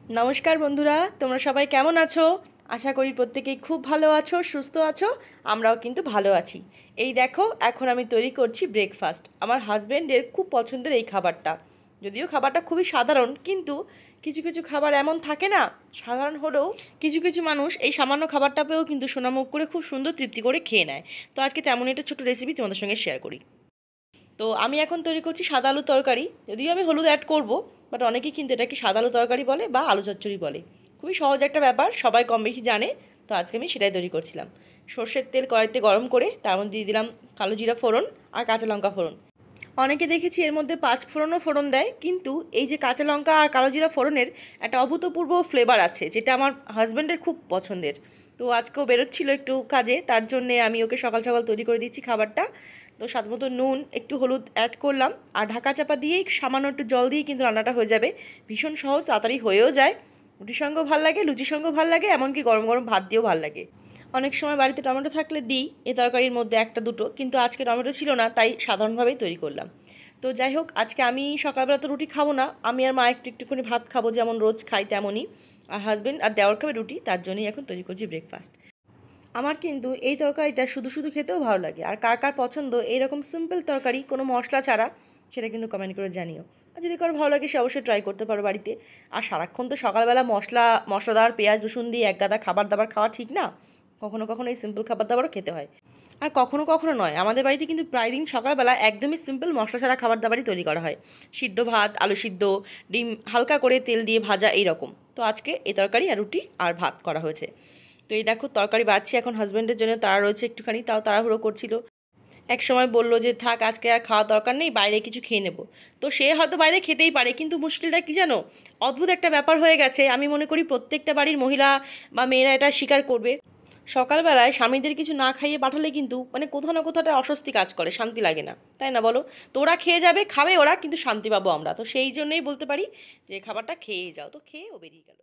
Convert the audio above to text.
নমস্কার বন্ধুরা, তোমরা সবাই কেমন আছো? আশা করি প্রত্যেকেই খুব ভালো আছো, সুস্থ আছো। আমরাও কিন্তু ভালো আছি। এই দেখো, এখন আমি তৈরি করছি ব্রেকফাস্ট। আমার হাজব্যান্ডের খুব পছন্দের এই খাবারটা। যদিও খাবারটা খুবই সাধারণ, কিন্তু কিছু কিছু খাবার এমন থাকে না, সাধারণ হলেও কিছু কিছু মানুষ এই সামান্য খাবারটা পেয়েও কিন্তু সোনামুখ করে খুব সুন্দর তৃপ্তি করে খেয়ে নেয়। তো আজকে তেমনই একটা ছোটো রেসিপি তোমাদের সঙ্গে শেয়ার করি। তো আমি এখন তৈরি করছি সাদা আলুর তরকারি। যদিও আমি হলুদ অ্যাড করব, বাট অনেকেই কিন্তু এটাকে সাদা আলু তরকারি বলে বা আলু চচ্চড়ি বলে। খুবই সহজ একটা ব্যাপার, সবাই কম বেশি জানে। তো আজকে আমি সেটাই তৈরি করছিলাম। সর্ষের তেল কড়াইতে গরম করে তার মধ্যে দিয়ে দিলাম কালো জিরা ফোড়ন আর কাঁচা লঙ্কা ফোড়ন। অনেকে দেখেছি এর মধ্যে পাঁচ ফোড়নও ফোড়ন দেয়, কিন্তু এই যে কাঁচা লঙ্কা আর কালো জিরা ফোড়নের একটা অভূতপূর্ব ফ্লেভার আছে, যেটা আমার হাজব্যান্ডের খুব পছন্দের। তো আজকেও বেরোচ্ছিল একটু কাজে, তার জন্যে আমি ওকে সকাল সকাল তৈরি করে দিচ্ছি খাবারটা। তো স্বাদ মতো নুন, একটু হলুদ অ্যাড করলাম, আর ঢাকা চাপা দিয়েই সামান্য একটু জল দিয়ে কিন্তু রান্নাটা হয়ে যাবে। ভীষণ সহজ, তাড়াতাড়ি হয়েও যায়। রুটির সঙ্গেও ভাল লাগে, লুচির সঙ্গেও ভাল লাগে, এমনকি গরম গরম ভাত দিয়েও ভাল লাগে। অনেক সময় বাড়িতে টমেটো থাকলে দিই এই তরকারির মধ্যে একটা দুটো, কিন্তু আজকে টমেটো ছিল না, তাই সাধারণভাবেই তৈরি করলাম। তো যাই হোক, আজকে আমি সকালবেলা তো রুটি খাবো না, আমি আর মা একটুখানি ভাত খাবো, যেমন রোজ খাই তেমনই। আর হাজব্যান্ড আর দেওয়ার খাবে রুটি, তার জন্যই এখন তৈরি করছি ব্রেকফাস্ট। আমার কিন্তু এই তরকারিটা শুধু শুধু খেতেও ভালো লাগে। আর কার কার পছন্দ এইরকম সিম্পল তরকারি, কোনো মশলা ছাড়া, সেটা কিন্তু কমেন্ট করে জানিও। আর যদি কারো ভালো লাগে সে অবশ্যই ট্রাই করতে পারো বাড়িতে। আর সারাক্ষণ তো সকালবেলা মশলাদার পেঁয়াজ রসুন দিয়ে এক গাদা খাবার দাবার খাওয়া ঠিক না। কখনো কখনো এই সিম্পল খাবার দাবারও খেতে হয়। আর কখনো কখনো নয়, আমাদের বাড়িতে কিন্তু প্রায় দিন সকালবেলা একদমই সিম্পল মশলা ছাড়া খাবার দাবারই তৈরি করা হয়। সিদ্ধ ভাত, আলু সিদ্ধ, ডিম হালকা করে তেল দিয়ে ভাজা, এই রকম। তো আজকে এই তরকারি আর রুটি আর ভাত করা হয়েছে। তো এই দেখো তরকারি বাড়ছি এখন, হাজব্যান্ডের জন্য তাড়া রয়েছে একটুখানি, তাও তাড়াহুড়ো করছিল। এক সময় বললো যে থাক আজকে আর খাওয়া দরকার নেই, বাইরে কিছু খেয়ে নেবো। তো সে হয়তো বাইরে খেতেই পারে, কিন্তু মুশকিলটা কী জানো, অদ্ভুত একটা ব্যাপার হয়ে গেছে। আমি মনে করি প্রত্যেকটা বাড়ির মহিলা বা মেয়েরা এটা স্বীকার করবে। সকালবেলায় স্বামীদের কিছু না খাইয়ে পাঠালে কিন্তু মানে কোথাও না কোথাও একটা অস্বস্তি কাজ করে, শান্তি লাগে না, তাই না বলো? তো ওরা খেয়ে যাবে, খাবে ওরা, কিন্তু শান্তি পাবো আমরা। তো সেই জন্যই বলতে পারি যে খাবারটা খেয়েই যাও। তো খেয়ে ও বেরিয়ে গেল।